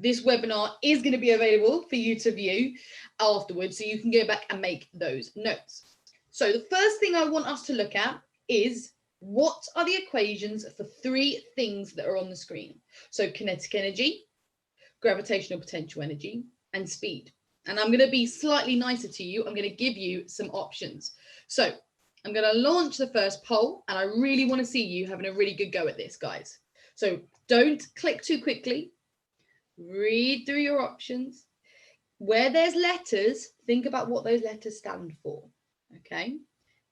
this webinar is going to be available for you to view afterwards, so you can go back and make those notes. So the first thing I want us to look at is, what are the equations for three things that are on the screen? So kinetic energy, gravitational potential energy, and speed. And I'm going to be slightly nicer to you. I'm going to give you some options. So I'm going to launch the first poll, and I really want to see you having a really good go at this, guys. So don't click too quickly. Read through your options. Where there's letters, think about what those letters stand for, okay?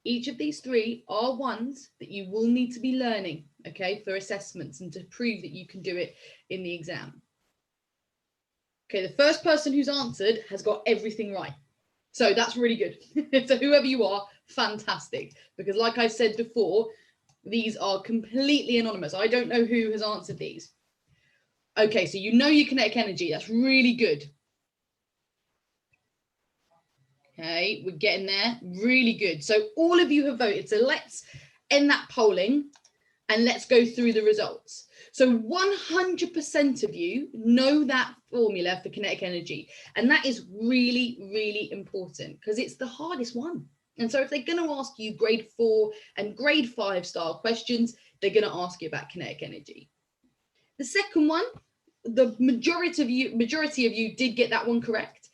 Each of these three are ones that you will need to be learning, okay, for assessments and to prove that you can do it in the exam. Okay, the first person who's answered has got everything right. So that's really good. So whoever you are, fantastic. Because like I said before, these are completely anonymous. I don't know who has answered these. Okay, so you know your kinetic energy. That's really good. Okay, we're getting there. Really good. So all of you have voted. So let's end that polling and let's go through the results. So 100% of you know that formula for kinetic energy. And that is really, really important because it's the hardest one. And so if they're going to ask you grade 4 and grade 5 style questions, they're going to ask you about kinetic energy. The second one, the majority of you did get that one correct.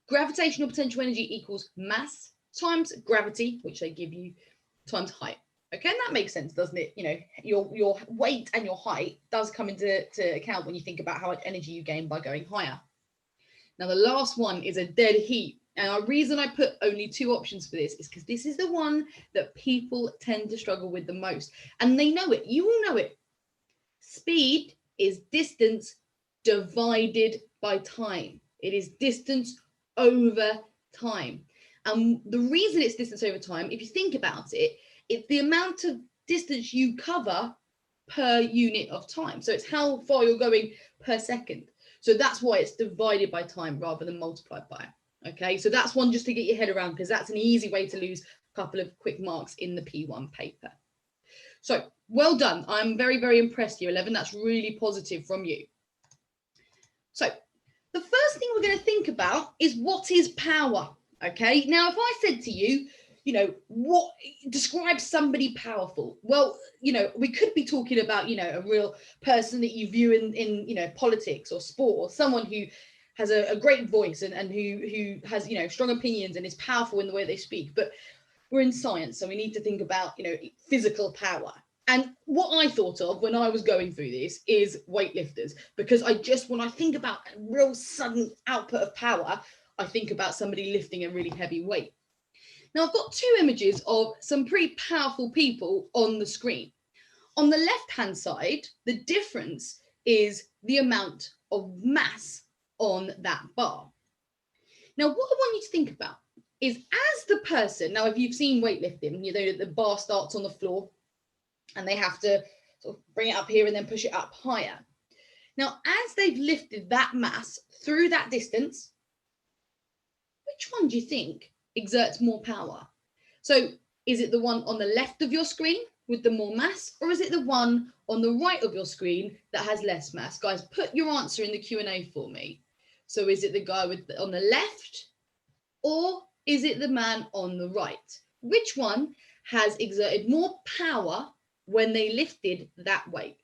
Gravitational potential energy equals mass times gravity, which they give you, times height. Okay, and that makes sense, doesn't it? You know, your weight and your height does come into account when you think about how much energy you gain by going higher. Now, the last one is a dead heat. And the reason I put only 2 options for this is because this is the one that people tend to struggle with the most. And they know it. You all know it. Speed is distance divided by time. It is distance over time. And the reason it's distance over time, if you think about it, it's the amount of distance you cover per unit of time. So it's how far you're going per second. So that's why it's divided by time rather than multiplied by. Okay, so that's one just to get your head around, because that's an easy way to lose a couple of quick marks in the P1 paper. So well done. I'm very, very impressed, Year 11. That's really positive from you. So the first thing we're going to think about is, what is power? Okay, now if I said to you, you know, what describes somebody powerful? Well, you know, we could be talking about, you know, a real person that you view in you know, politics or sport, or someone who has a great voice and who has, you know, strong opinions and is powerful in the way they speak. But we're in science, so we need to think about, you know, physical power. And what I thought of when I was going through this is weightlifters, because when I think about a real sudden output of power, I think about somebody lifting a really heavy weight. Now, I've got 2 images of some pretty powerful people on the screen. On the left-hand side, the difference is the amount of mass on that bar. Now, what I want you to think about is, as the person, now if you've seen weightlifting, you know that the bar starts on the floor and they have to sort of bring it up here and then push it up higher. Now, as they've lifted that mass through that distance, which one do you think exerts more power? So is it the one on the left of your screen with the more mass, or is it the one on the right of your screen that has less mass? Guys, put your answer in the Q&A for me. So is it the guy on the left, or is it the man on the right? Which one has exerted more power when they lifted that weight?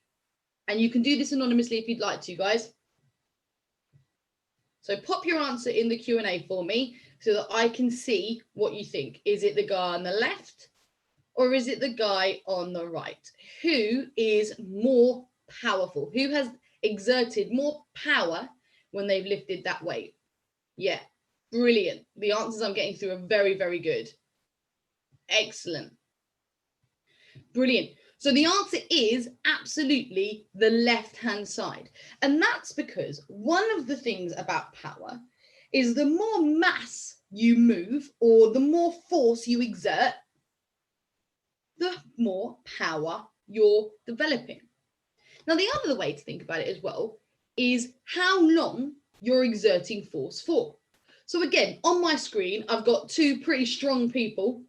And you can do this anonymously if you'd like to, guys. So pop your answer in the Q&A for me so that I can see what you think. Is it the guy on the left, or is it the guy on the right? Who is more powerful? Who has exerted more power when they've lifted that weight? Yeah, brilliant. The answers I'm getting through are very, very good. Excellent. Brilliant. So the answer is absolutely the left-hand side. And that's because one of the things about power is the more mass you move, or the more force you exert, the more power you're developing. Now, the other way to think about it as well is how long you're exerting force for. So again, on my screen, I've got 2 pretty strong people.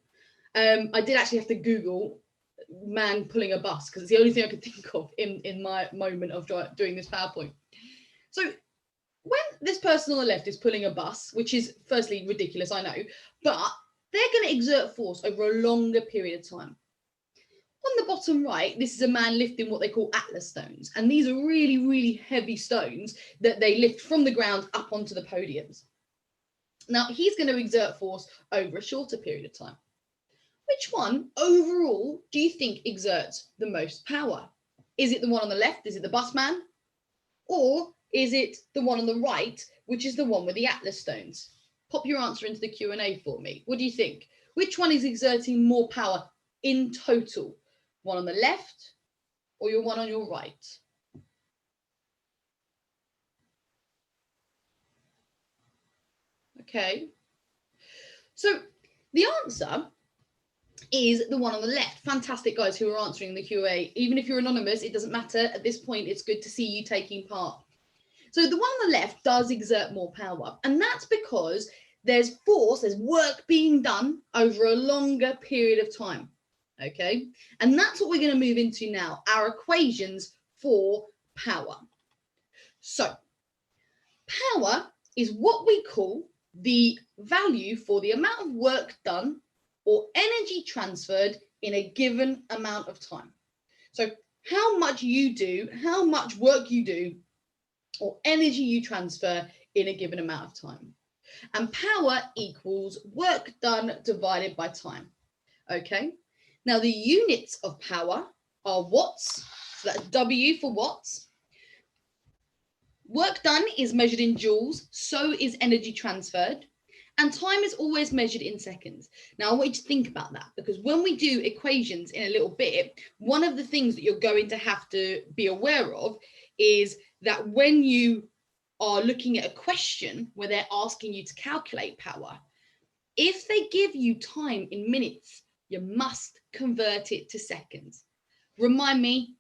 I did actually have to Google man pulling a bus because it's the only thing I could think of in my moment of doing this PowerPoint. So person on the left is pulling a bus, which is firstly ridiculous, I know, but they're going to exert force over a longer period of time. On the bottom right, this is a man lifting what they call Atlas stones. And these are really, really heavy stones that they lift from the ground up onto the podiums. Now, he's going to exert force over a shorter period of time. Which one overall do you think exerts the most power? Is it the one on the left? Is it the bus man? Or is it the one on the right, which is the one with the Atlas stones? Pop your answer into the Q&A for me. What do you think? Which one is exerting more power in total? One on the left or your one on your right? Okay. So the answer is the one on the left. Fantastic, guys, who are answering the Q&A. Even if you're anonymous, it doesn't matter. At this point, it's good to see you taking part. So the one on the left does exert more power. And that's because there's force, there's work being done over a longer period of time. Okay, and that's what we're going to move into now, our equations for power. So power is what we call the value for the amount of work done or energy transferred in a given amount of time. So how much you do, how much work you do, or energy you transfer in a given amount of time. And power equals work done divided by time. Okay. Now, the units of power are watts, so that's W for watts. Work done is measured in joules, so is energy transferred, and time is always measured in seconds. Now, I want you to think about that, because when we do equations in a little bit, one of the things that you're going to have to be aware of is that when you are looking at a question where they're asking you to calculate power, if they give you time in minutes, you must convert it to seconds. Remind me,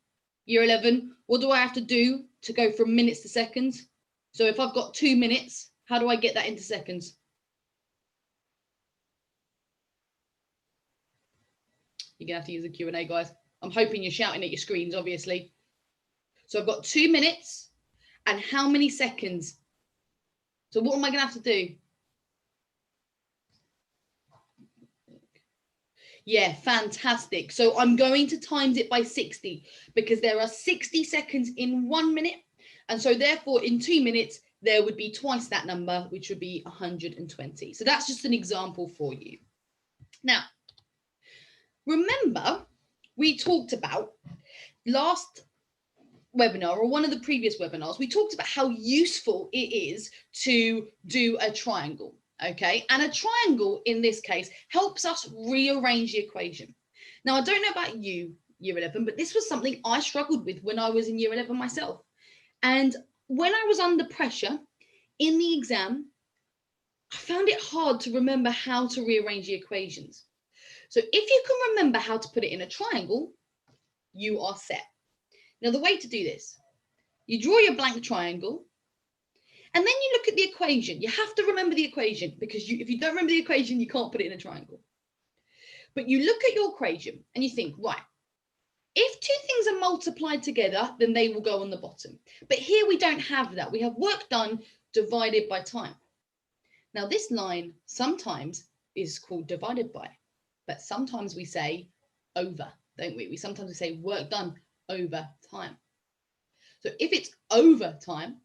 year 11, what do I have to do to go from minutes to seconds? So if I've got 2 minutes, how do I get that into seconds? You're gonna have to use the Q&A, guys. I'm hoping you're shouting at your screens, obviously. So I've got 2 minutes and how many seconds? So what am I gonna have to do? Yeah, fantastic. So I'm going to times it by 60 because there are 60 seconds in 1 minute. And so therefore in 2 minutes, there would be twice that number, which would be 120. So that's just an example for you. Now, remember, we talked about last webinar or one of the previous webinars, we talked about how useful it is to do a triangle. Okay, and a triangle in this case helps us rearrange the equation. Now, I don't know about you, year 11, but this was something I struggled with when I was in year 11 myself. And when I was under pressure in the exam, I found it hard to remember how to rearrange the equations. So if you can remember how to put it in a triangle, you are set. Now, the way to do this, you draw your blank triangle. And then you look at the equation. You have to remember the equation because if you don't remember the equation, you can't put it in a triangle. But you look at your equation and you think, right, if two things are multiplied together, then they will go on the bottom. But here we don't have that. We have work done divided by time. Now, this line sometimes is called divided by, but sometimes we say over, don't we? Sometimes we say work done over time. So if it's over time,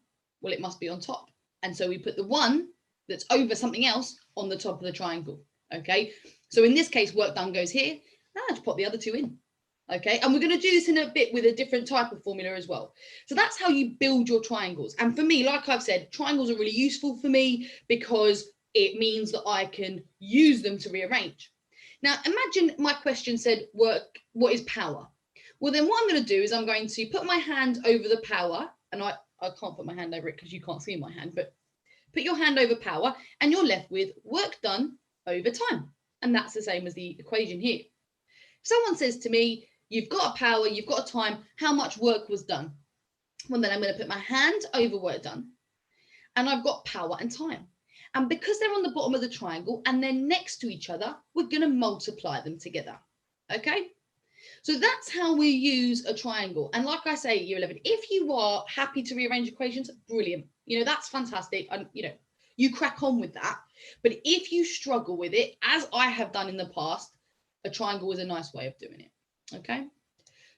well, it must be on top. And so we put the one that's over something else on the top of the triangle. Okay. So in this case, work done goes here. Now let's put the other two in. Okay. And we're going to do this in a bit with a different type of formula as well. So that's how you build your triangles. And for me, like I've said, triangles are really useful for me because it means that I can use them to rearrange. Now, imagine my question said, what is power? Well, then what I'm going to do is I'm going to put my hand over the power, and I can't put my hand over it because you can't see my hand, but put your hand over power and you're left with work done over time. And that's the same as the equation here. If someone says to me, you've got a power, you've got a time, how much work was done? Well, then I'm going to put my hand over work done and I've got power and time. And because they're on the bottom of the triangle and they're next to each other, we're going to multiply them together. Okay? So that's how we use a triangle. And like I say, year 11, if you are happy to rearrange equations, brilliant. You know, that's fantastic. And, you know, you crack on with that. But if you struggle with it, as I have done in the past, a triangle is a nice way of doing it. Okay.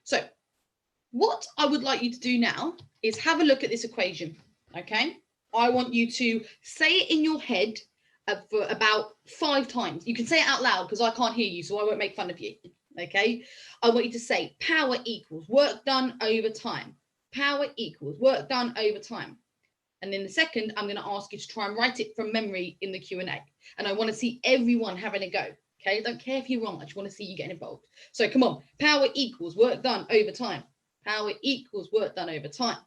So what I would like you to do now is have a look at this equation. Okay. I want you to say it in your head for about 5 times. You can say it out loud because I can't hear you, so I won't make fun of you. Okay. I want you to say power equals work done over time. Power equals work done over time. And in the second, I'm going to ask you to try and write it from memory in the Q&A. And I want to see everyone having a go. Okay, I don't care if you're wrong. I just want to see you getting involved. So come on, power equals work done over time. Power equals work done over time.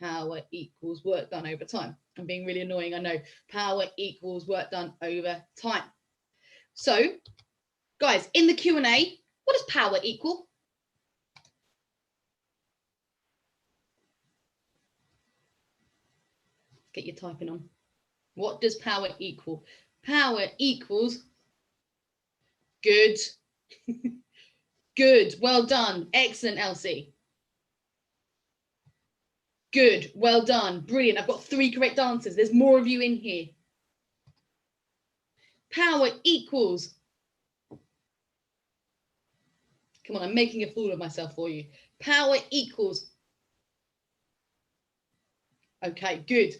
Power equals work done over time. I'm being really annoying, I know. Power equals work done over time. So, guys, in the Q&A, what does power equal? Get your typing on. What does power equal? Power equals good. Good. Well done. Excellent, Elsie. Good. Well done. Brilliant. I've got 3 correct answers. There's more of you in here. Power equals. Come on, I'm making a fool of myself for you. Power equals. Okay, good.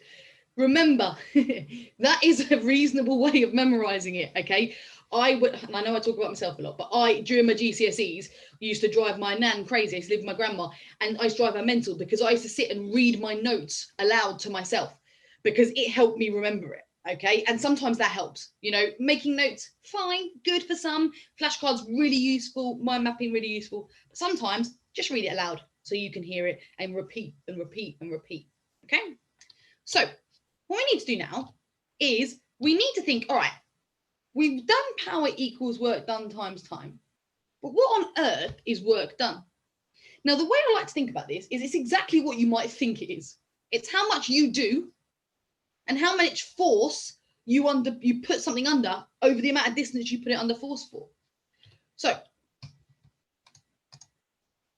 Remember, that is a reasonable way of memorizing it, okay? And I know I talk about myself a lot, but during my GCSEs, used to drive my nan crazy. I used to live with my grandma, and I used to drive her mental because I used to sit and read my notes aloud to myself because it helped me remember it, okay? And sometimes that helps, you know, making notes, fine, good for some. Flashcards, really useful. Mind mapping, really useful. But sometimes just read it aloud so you can hear it and repeat and repeat and repeat, okay? So what we need to do now is we need to think, all right, we've done power equals work done times time, but what on earth is work done? Now, the way I like to think about this is it's exactly what you might think it is. It's how much you do and how much force you put something under over the amount of distance you put it under force for. So,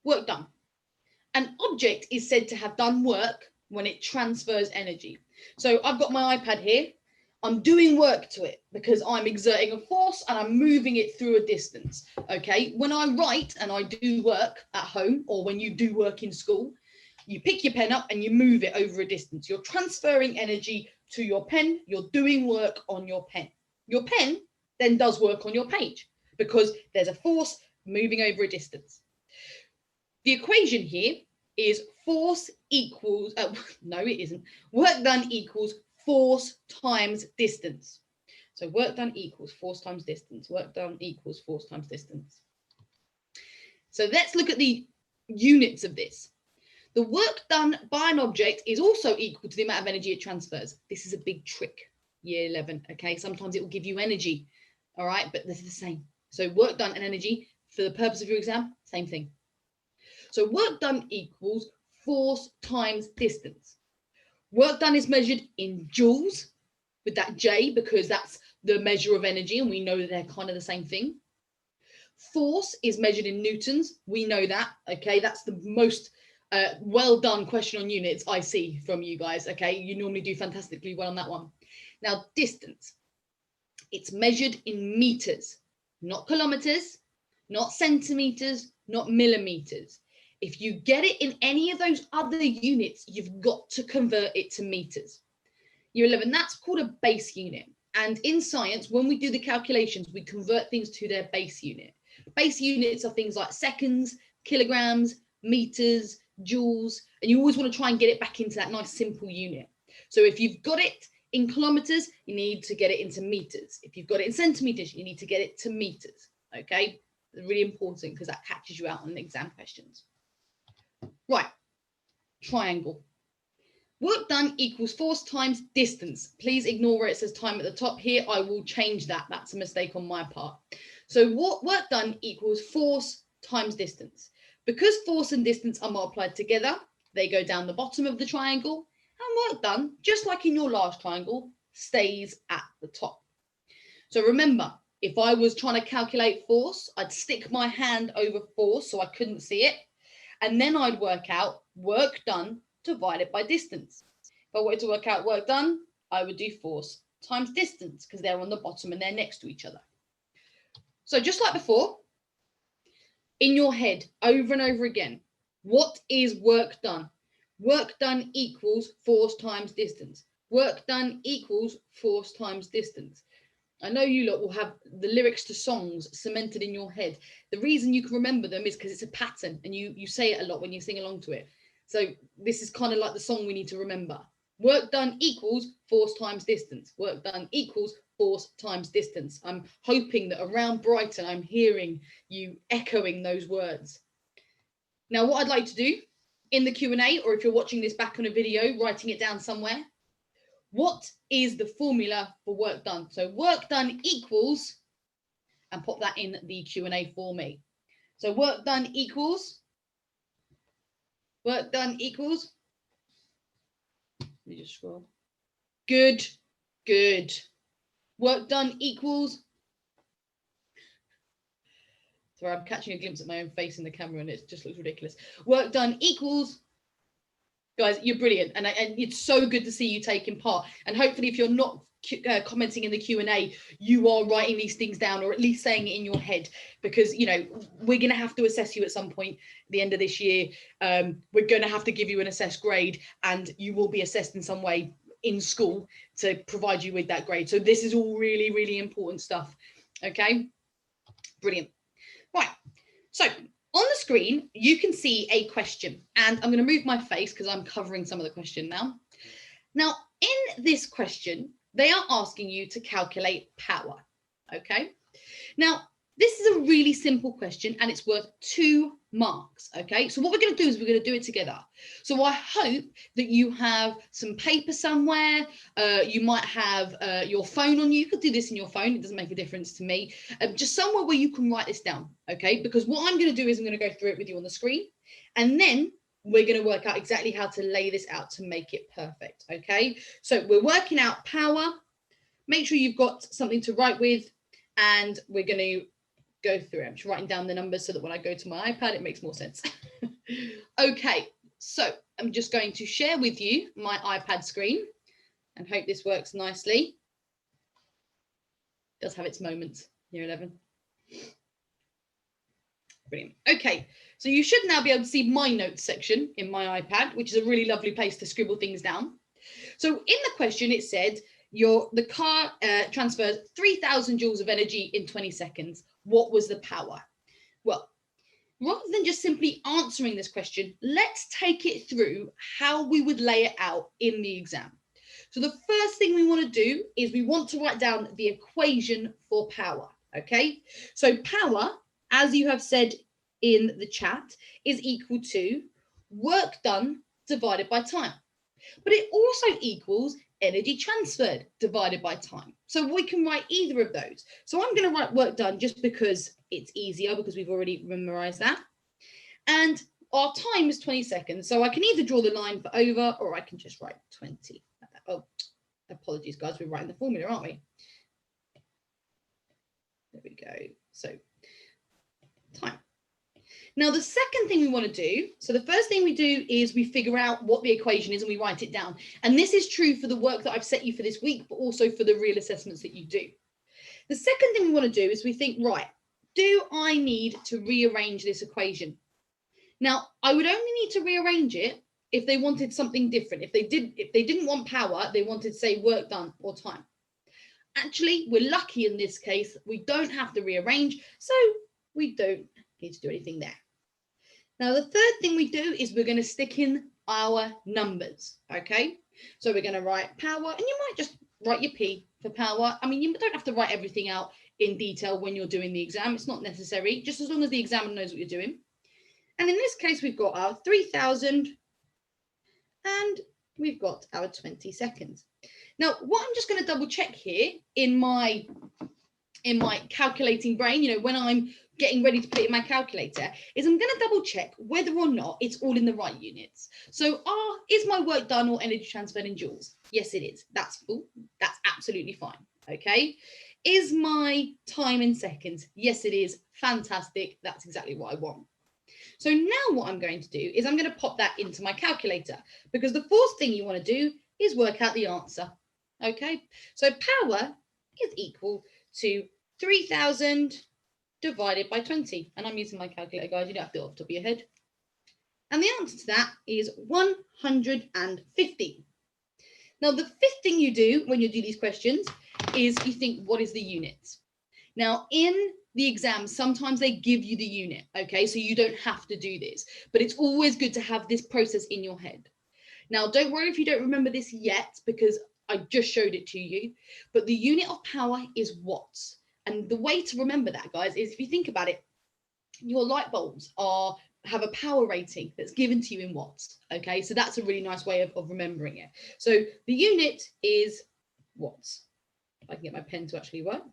work done. An object is said to have done work when it transfers energy. So I've got my iPad here. I'm doing work to it because I'm exerting a force and I'm moving it through a distance. Okay, when I write and I do work at home, or when you do work in school, you pick your pen up and you move it over a distance. You're transferring energy to your pen. You're doing work on your pen. Your pen then does work on your page because there's a force moving over a distance. The equation here is force equals, no, it isn't. Work done equals force times distance. So work done equals force times distance. Work done equals force times distance. So let's look at the units of this. The work done by an object is also equal to the amount of energy it transfers. This is a big trick, year 11, okay? Sometimes it will give you energy, all right? But this is the same. So work done and energy, for the purpose of your exam, same thing. So work done equals force times distance. Work done is measured in joules with that J because that's the measure of energy and we know that they're kind of the same thing. Force is measured in newtons. We know that, okay? That's the most well done question on units I see from you guys, okay? You normally do fantastically well on that one. Now, distance. It's measured in meters, not kilometers, not centimeters, not millimeters. If you get it in any of those other units, you've got to convert it to meters. Year 11, that's called a base unit. And in science, when we do the calculations, we convert things to their base unit. Base units are things like seconds, kilograms, meters, joules, and you always want to try and get it back into that nice simple unit. So if you've got it in kilometers, you need to get it into meters. If you've got it in centimeters, you need to get it to meters. Okay, really important because that catches you out on exam questions. Right, triangle. Work done equals force times distance. Please ignore where it says time at the top here. I will change that. That's a mistake on my part. So what work done equals force times distance. Because force and distance are multiplied together, they go down the bottom of the triangle, and work done, just like in your last triangle, stays at the top. So remember, if I was trying to calculate force, I'd stick my hand over force so I couldn't see it. And then I'd work out work done divided by distance. If I wanted to work out work done, I would do force times distance because they're on the bottom and they're next to each other. So just like before, in your head, over and over again, what is work done? Work done equals force times distance. Work done equals force times distance. I know you lot will have the lyrics to songs cemented in your head. The reason you can remember them is because it's a pattern and you say it a lot when you sing along to it. So this is kind of like the song we need to remember. Work done equals force times distance. Work done equals force times distance. I'm hoping that around Brighton, I'm hearing you echoing those words. Now, what I'd like to do in the Q&A, or if you're watching this back on a video, writing it down somewhere, what is the formula for work done? So work done equals, and pop that in the Q&A for me. So work done equals, let me just scroll. Good. Work done equals. Sorry, I'm catching a glimpse at my own face in the camera and it just looks ridiculous. Work done equals. Guys, you're brilliant, and it's so good to see you taking part. And hopefully, if you're not commenting in the Q&A, you are writing these things down, or at least saying it in your head, because we're going to have to assess you at some point at the end of this year. We're going to have to give you an assessed grade, and you will be assessed in some way in school to provide you with that grade. So this is all really, really important stuff. Okay, brilliant. Right, so on the screen, you can see a question, and I'm going to move my face because I'm covering some of the question now. Now, in this question, they are asking you to calculate power, okay? Now, this is a really simple question, and it's worth 2 marks, okay? So what we're going to do is we're going to do it together. So I hope that you have some paper somewhere. You might have your phone on you. You could do this in your phone. It doesn't make a difference to me. Just somewhere where you can write this down, okay? Because what I'm going to do is I'm going to go through it with you on the screen, and then we're going to work out exactly how to lay this out to make it perfect, okay? So we're working out power. Make sure you've got something to write with, and we're going to go through it. I'm just writing down the numbers so that when I go to my iPad, it makes more sense. Okay, so I'm just going to share with you my iPad screen and hope this works nicely. It does have its moments, year 11. Brilliant. Okay, so you should now be able to see my notes section in my iPad, which is a really lovely place to scribble things down. So in the question, it said, the car transfers 3,000 joules of energy in 20 seconds. What was the power? Well, rather than just simply answering this question, let's take it through how we would lay it out in the exam. So the first thing we want to do is we want to write down the equation for power, okay? So power, as you have said in the chat, is equal to work done divided by time. But it also equals energy transferred divided by time. So we can write either of those. So I'm going to write work done just because it's easier, because we've already memorized that. And our time is 20 seconds. So I can either draw the line for over, or I can just write 20. Oh, apologies, guys. We're writing the formula, aren't we? There we go. So time. Now, the second thing we want to do, so the first thing we do is we figure out what the equation is and we write it down. And this is true for the work that I've set you for this week, but also for the real assessments that you do. The second thing we want to do is we think, right, do I need to rearrange this equation? Now, I would only need to rearrange it if they wanted something different. If they didn't want power, they wanted, say, work done or time. Actually, we're lucky in this case. We don't have to rearrange, so we don't need to do anything there. Now, the third thing we do is we're going to stick in our numbers, okay? So we're going to write power, and you might just write your P for power. I mean, you don't have to write everything out in detail when you're doing the exam. It's not necessary, just as long as the examiner knows what you're doing. And in this case, we've got our 3,000 and we've got our 20 seconds. Now, what I'm just going to double check here in my calculating brain, when I'm getting ready to put it in my calculator, is I'm going to double check whether or not it's all in the right units. So is my work done or energy transferred in joules? Yes, it is. That's full. That's absolutely fine. Okay. Is my time in seconds? Yes, it is. Fantastic. That's exactly what I want. So now what I'm going to do is I'm going to pop that into my calculator, because the fourth thing you want to do is work out the answer. Okay, so power is equal to 3,000 divided by 20. And I'm using my calculator, guys. You don't have to do it off the top of your head. And the answer to that is 150. Now, the fifth thing you do when you do these questions is you think, what is the unit? Now, in the exam, sometimes they give you the unit, okay? So you don't have to do this, but it's always good to have this process in your head. Now, don't worry if you don't remember this yet, because I just showed it to you, but the unit of power is watts. And the way to remember that, guys, is if you think about it, your light bulbs have a power rating that's given to you in watts, okay? So that's a really nice way of remembering it. So the unit is watts. If I can get my pen to actually work.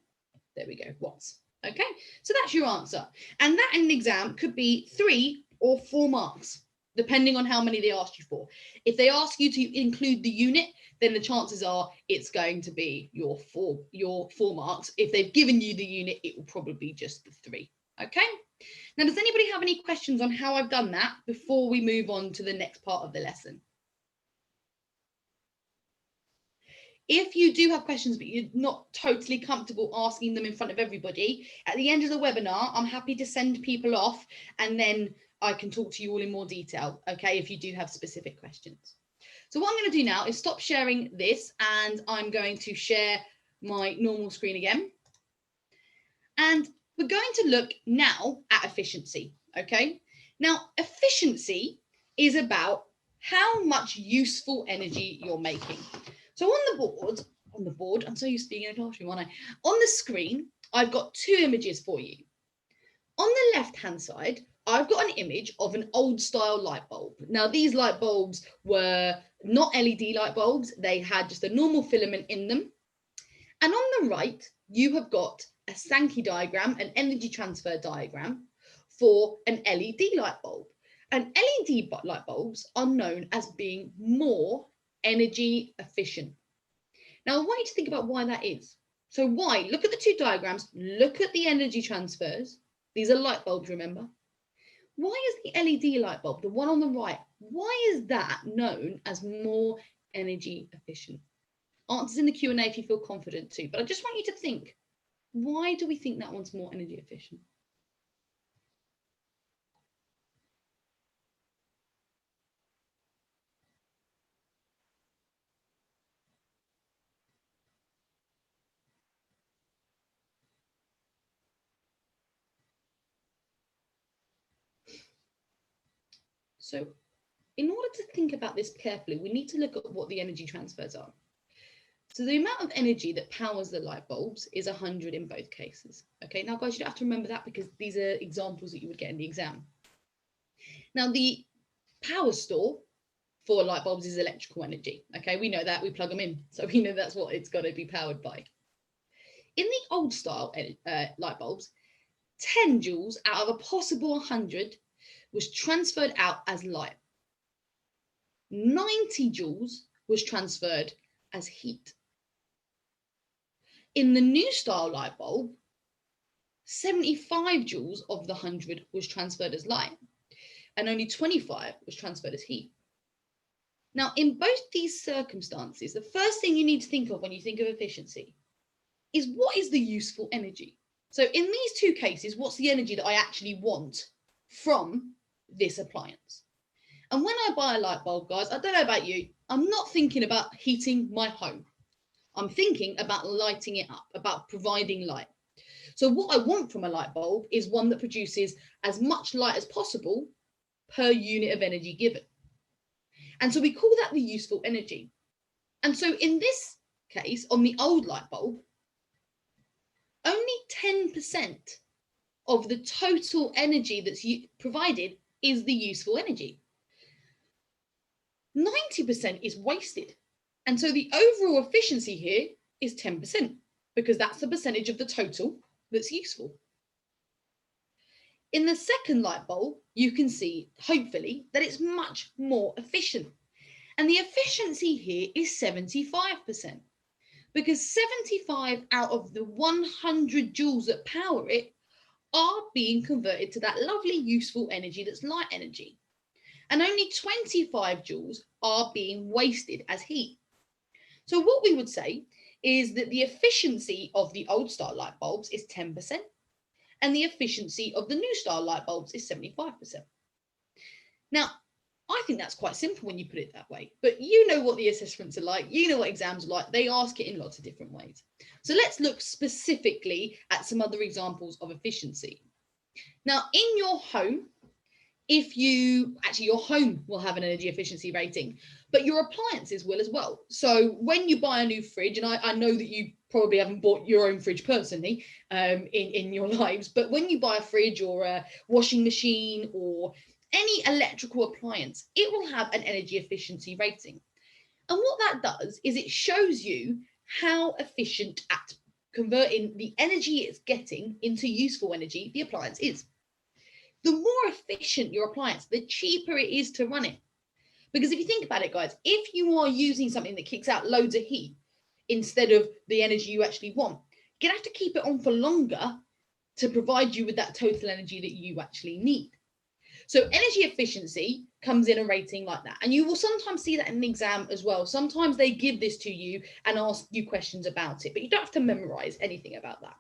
There we go, watts. Okay, so that's your answer. And that in the exam could be 3 or 4 marks, depending on how many they asked you for. If they ask you to include the unit, then the chances are it's going to be your 4 marks. If they've given you the unit, it will probably be just the 3. Okay. Now, does anybody have any questions on how I've done that before we move on to the next part of the lesson? If you do have questions, but you're not totally comfortable asking them in front of everybody, at the end of the webinar, I'm happy to send people off and then I can talk to you all in more detail, okay, if you do have specific questions. So what I'm going to do now is stop sharing this and I'm going to share my normal screen again. And we're going to look now at efficiency, okay? Now, efficiency is about how much useful energy you're making. So on the board, I'm so used to being in a classroom, aren't I? On the screen, I've got 2 images for you. On the left-hand side, I've got an image of an old style light bulb. Now, these light bulbs were not LED light bulbs. They had just a normal filament in them. And on the right, you have got a Sankey diagram, an energy transfer diagram for an LED light bulb. And LED light bulbs are known as being more energy efficient. Now, I want you to think about why that is. So why? Look at the 2 diagrams. Look at the energy transfers. These are light bulbs, remember? Why is the LED light bulb, the one on the right, why is that known as more energy efficient? Answers in the Q&A if you feel confident to, but I just want you to think, why do we think that one's more energy efficient? So in order to think about this carefully, we need to look at what the energy transfers are. So the amount of energy that powers the light bulbs is 100 in both cases. Okay, now guys, you don't have to remember that because these are examples that you would get in the exam. Now the power store for light bulbs is electrical energy. Okay, we know that, we plug them in. So we know that's what it's got to be powered by. In the old style light bulbs, 10 joules out of a possible 100 was transferred out as light. 90 joules was transferred as heat. In the new style light bulb, 75 joules of the 100 was transferred as light, and only 25 was transferred as heat. Now, in both these circumstances, the first thing you need to think of when you think of efficiency is what is the useful energy? So in these 2 cases, what's the energy that I actually want from this appliance? And when I buy a light bulb, guys, I don't know about you, I'm not thinking about heating my home. I'm thinking about lighting it up, about providing light. So what I want from a light bulb is one that produces as much light as possible per unit of energy given. And so we call that the useful energy. And so in this case, on the old light bulb, only 10% of the total energy that's provided is the useful energy. 90% is wasted. And so the overall efficiency here is 10% because that's the percentage of the total that's useful. In the second light bulb, you can see, hopefully, that it's much more efficient. And the efficiency here is 75% because 75 out of the 100 joules that power it are being converted to that lovely useful energy that's light energy. And only 25 joules are being wasted as heat. So what we would say is that the efficiency of the old style light bulbs is 10%, and the efficiency of the new style light bulbs is 75%. Now, I think that's quite simple when you put it that way, but you know what the assessments are like, you know what exams are like, they ask it in lots of different ways. So let's look specifically at some other examples of efficiency. Now, in your home, your home will have an energy efficiency rating, but your appliances will as well. So when you buy a new fridge, and I know that you probably haven't bought your own fridge personally in your lives, but when you buy a fridge or a washing machine or any electrical appliance, it will have an energy efficiency rating. And what that does is it shows you how efficient at converting the energy it's getting into useful energy the appliance is. The more efficient your appliance, the cheaper it is to run it. Because if you think about it, guys, if you are using something that kicks out loads of heat instead of the energy you actually want, you're going to have to keep it on for longer to provide you with that total energy that you actually need. So energy efficiency comes in a rating like that. And you will sometimes see that in an exam as well. Sometimes they give this to you and ask you questions about it, but you don't have to memorize anything about that.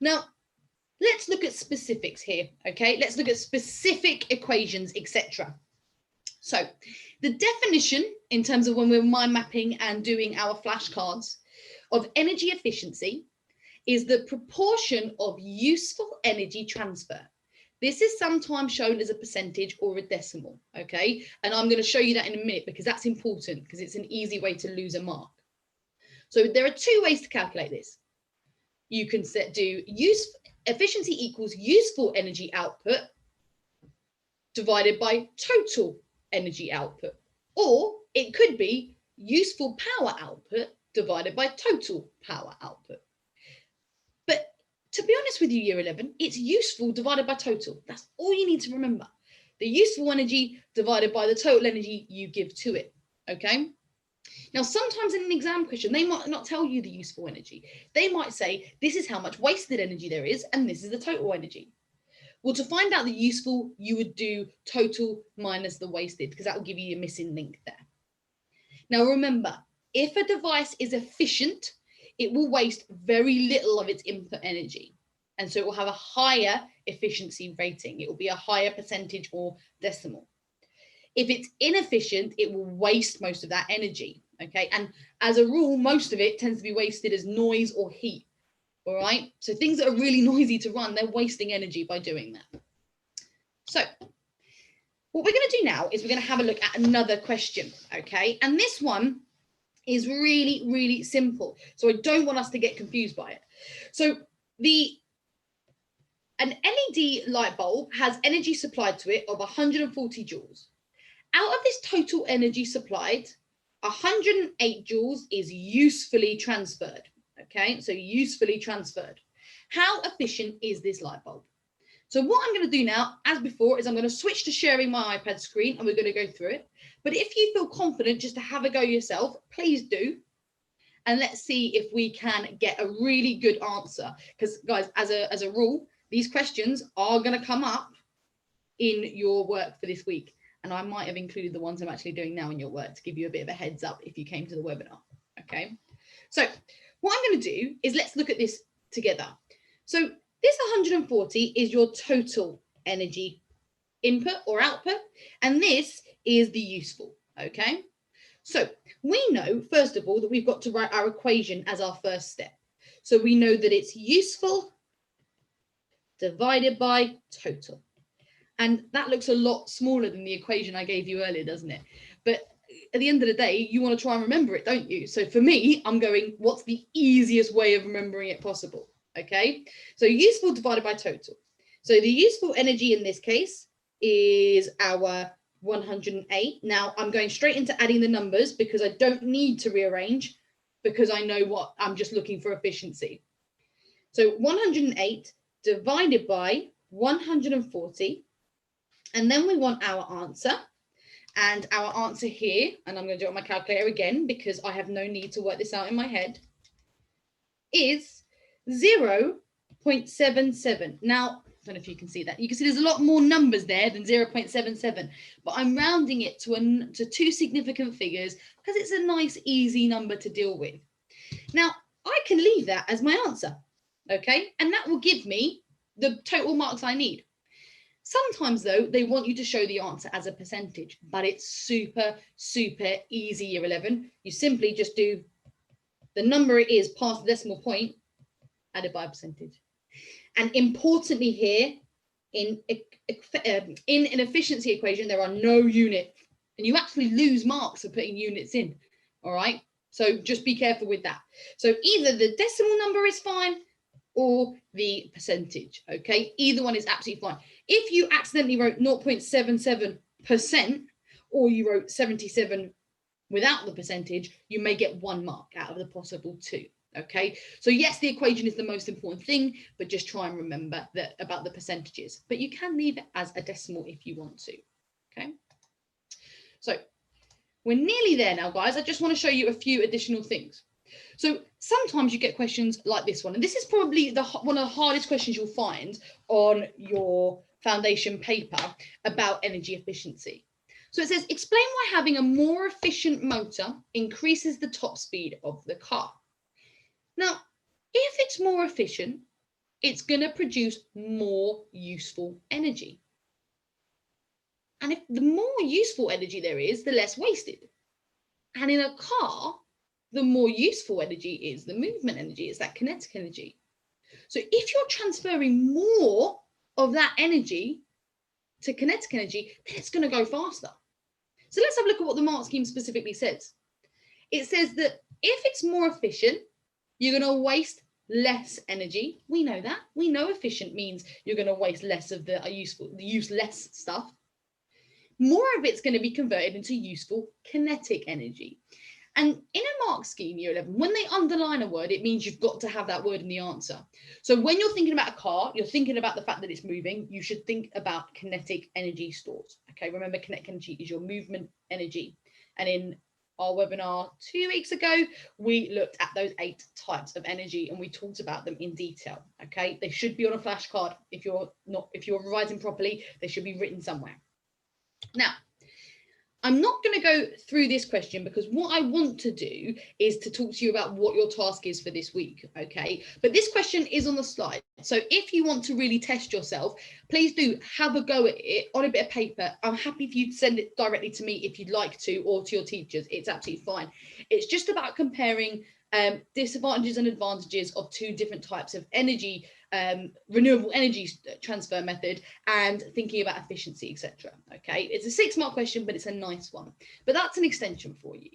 Now, let's look at specifics here, okay? Let's look at specific equations, etc. So the definition in terms of when we're mind mapping and doing our flashcards of energy efficiency is the proportion of useful energy transfer. This is sometimes shown as a percentage or a decimal, okay? And I'm going to show you that in a minute because that's important because it's an easy way to lose a mark. So there are two ways to calculate this. You can do efficiency equals useful energy output divided by total energy output, or it could be useful power output divided by total power output. But to be honest with you, year 11, it's useful divided by total. That's all you need to remember. The useful energy divided by the total energy you give to it, okay? Now, sometimes in an exam question, they might not tell you the useful energy. They might say, this is how much wasted energy there is, and this is the total energy. Well, to find out the useful, you would do total minus the wasted, because that will give you a missing link there. Now, remember, if a device is efficient, it will waste very little of its input energy. And so it will have a higher efficiency rating. It will be a higher percentage or decimal. If it's inefficient, it will waste most of that energy, okay? And as a rule, most of it tends to be wasted as noise or heat, all right? So things that are really noisy to run, they're wasting energy by doing that. So what we're going to do now is we're going to have a look at another question, okay? And this one is really, really simple. So I don't want us to get confused by it. So an LED light bulb has energy supplied to it of 140 joules. Out of this total energy supplied, 108 joules is usefully transferred, okay? So usefully transferred. How efficient is this light bulb? So what I'm going to do now, as before, is I'm going to switch to sharing my iPad screen and we're going to go through it. But if you feel confident just to have a go yourself, please do. And let's see if we can get a really good answer. Because guys, as a rule, these questions are going to come up in your work for this week. And I might have included the ones I'm actually doing now in your work to give you a bit of a heads up if you came to the webinar, okay? So what I'm going to do is let's look at this together. So this 140 is your total energy input or output, and this is the useful, okay? So we know, first of all, that we've got to write our equation as our first step. So we know that it's useful divided by total. And that looks a lot smaller than the equation I gave you earlier, doesn't it? But at the end of the day, you want to try and remember it, don't you? So for me, I'm going, what's the easiest way of remembering it possible? Okay, so useful divided by total. So the useful energy in this case is our 108. Now I'm going straight into adding the numbers because I don't need to rearrange because I know what I'm just looking for efficiency. So 108 divided by 140. And then we want our answer, and our answer here, and I'm going to do it on my calculator again because I have no need to work this out in my head, is 0.77. Now, don't know if you can see that. You can see there's a lot more numbers there than 0.77, but I'm rounding it to two significant figures because it's a nice, easy number to deal with. Now, I can leave that as my answer, okay? And that will give me the total marks I need. Sometimes, though, they want you to show the answer as a percentage, but it's super, super easy, year 11. You simply just do the number it is past the decimal point, added by a percentage. And importantly here, in an efficiency equation, there are no units, and you actually lose marks for putting units in, all right? So just be careful with that. So either the decimal number is fine or the percentage, okay? Either one is absolutely fine. If you accidentally wrote 0.77% or you wrote 77 without the percentage, you may get 1 mark out of the possible 2. Okay, so yes, the equation is the most important thing, but just try and remember that about the percentages. But you can leave it as a decimal if you want to. Okay, so we're nearly there now, guys. I just want to show you a few additional things. So sometimes you get questions like this one, and this is probably one of the hardest questions you'll find on your foundation paper about energy efficiency. So it says, explain why having a more efficient motor increases the top speed of the car. Now, if it's more efficient, it's going to produce more useful energy. And if the more useful energy there is, the less wasted. And in a car, the more useful energy is the movement energy, it's that kinetic energy. So if you're transferring more of that energy to kinetic energy, then it's going to go faster. So let's have a look at what the mark scheme specifically says. It says that if it's more efficient, you're going to waste less energy. We know that. We know efficient means you're going to waste less of the useless stuff. More of it's going to be converted into useful kinetic energy. And in a mark scheme, year 11, when they underline a word, it means you've got to have that word in the answer. So when you're thinking about a car, you're thinking about the fact that it's moving, you should think about kinetic energy stores. Okay, remember, kinetic energy is your movement energy. And in our webinar 2 weeks ago, we looked at those 8 types of energy and we talked about them in detail. Okay, they should be on a flashcard. If you're revising properly, they should be written somewhere. Now, I'm not going to go through this question because what I want to do is to talk to you about what your task is for this week, okay? But this question is on the slide. So if you want to really test yourself, please do have a go at it on a bit of paper. I'm happy for you to send it directly to me if you'd like to, or to your teachers. It's absolutely fine. It's just about comparing disadvantages and advantages of 2 different types of energy, renewable energy transfer method, and thinking about efficiency, etc. Okay, it's a 6-mark question, but it's a nice one. But that's an extension for you.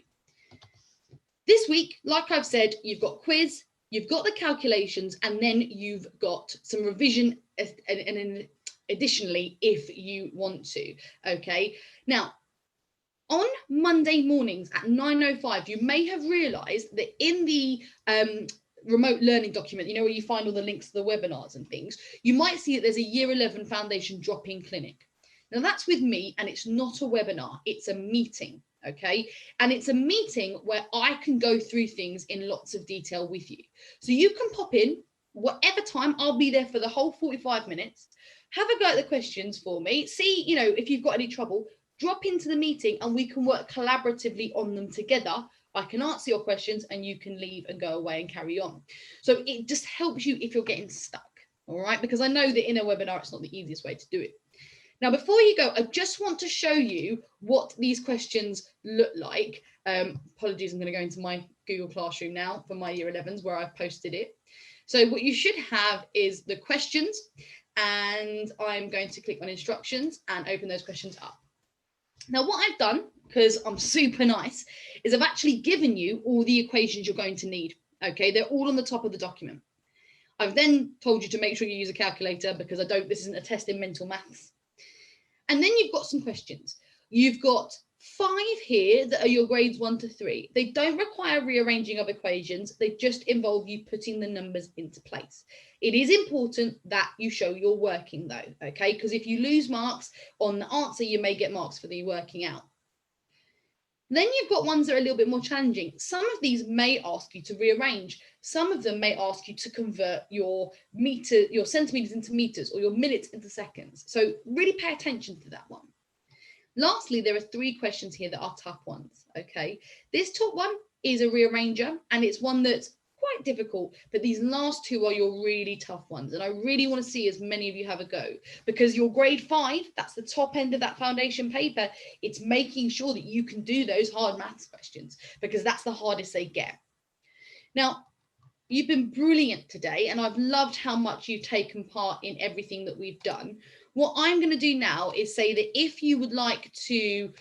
This week, like I've said, you've got quiz, you've got the calculations, and then you've got some revision and additionally if you want to. Okay, now on Monday mornings at 9:05, you may have realised that in the remote learning document, you know, where you find all the links to the webinars and things, you might see that there's a year 11 foundation drop-in clinic. Now that's with me, and it's not a webinar, it's a meeting, okay? And it's a meeting where I can go through things in lots of detail with you. So you can pop in whatever time, I'll be there for the whole 45 minutes, have a go at the questions for me, see, you know, if you've got any trouble, drop into the meeting and we can work collaboratively on them together. I can answer your questions and you can leave and go away and carry on. So it just helps you if you're getting stuck, all right? Because I know that in a webinar, it's not the easiest way to do it. Now, before you go, I just want to show you what these questions look like. Apologies, I'm going to go into my Google Classroom now for my year 11s where I've posted it. So what you should have is the questions, and I'm going to click on instructions and open those questions up. Now, what I've done, because I'm super nice, is I've actually given you all the equations you're going to need. Okay, they're all on the top of the document. I've then told you to make sure you use a calculator because this isn't a test in mental maths. And then you've got some questions. You've got 5 here that are your grades 1 to 3. They don't require rearranging of equations. They just involve you putting the numbers into place. It is important that you show your working though, okay? Because if you lose marks on the answer, you may get marks for the working out. Then you've got ones that are a little bit more challenging. Some of these may ask you to rearrange. Some of them may ask you to convert your centimeters into meters or your minutes into seconds. So really pay attention to that one. Lastly, there are 3 questions here that are tough ones, okay? This top one is a rearranger, and it's one that's quite difficult, but these last 2 are your really tough ones, and I really want to see as many of you have a go, because your grade 5, that's the top end of that foundation paper, it's making sure that you can do those hard maths questions, because that's the hardest they get. Now, you've been brilliant today, and I've loved how much you've taken part in everything that we've done. What I'm going to do now is say that if you would like to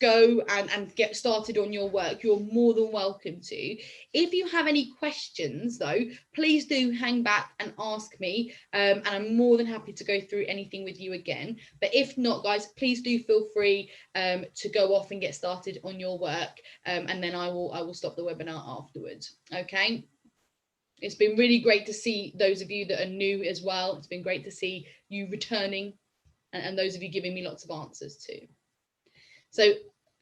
go and get started on your work, you're more than welcome to. If you have any questions, though, please do hang back and ask me, and I'm more than happy to go through anything with you again. But if not, guys, please do feel free to go off and get started on your work, and then I will stop the webinar afterwards. Okay. It's been really great to see those of you that are new as well. It's been great to see you returning, and those of you giving me lots of answers too. So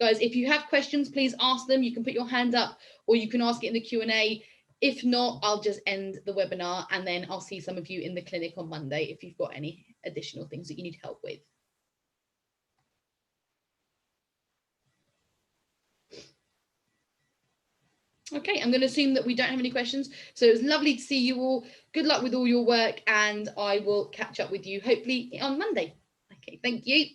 guys, if you have questions, please ask them. You can put your hand up or you can ask it in the Q&A. If not, I'll just end the webinar, and then I'll see some of you in the clinic on Monday if you've got any additional things that you need help with. Okay, I'm going to assume that we don't have any questions. So it was lovely to see you all. Good luck with all your work, and I will catch up with you hopefully on Monday. Okay, thank you.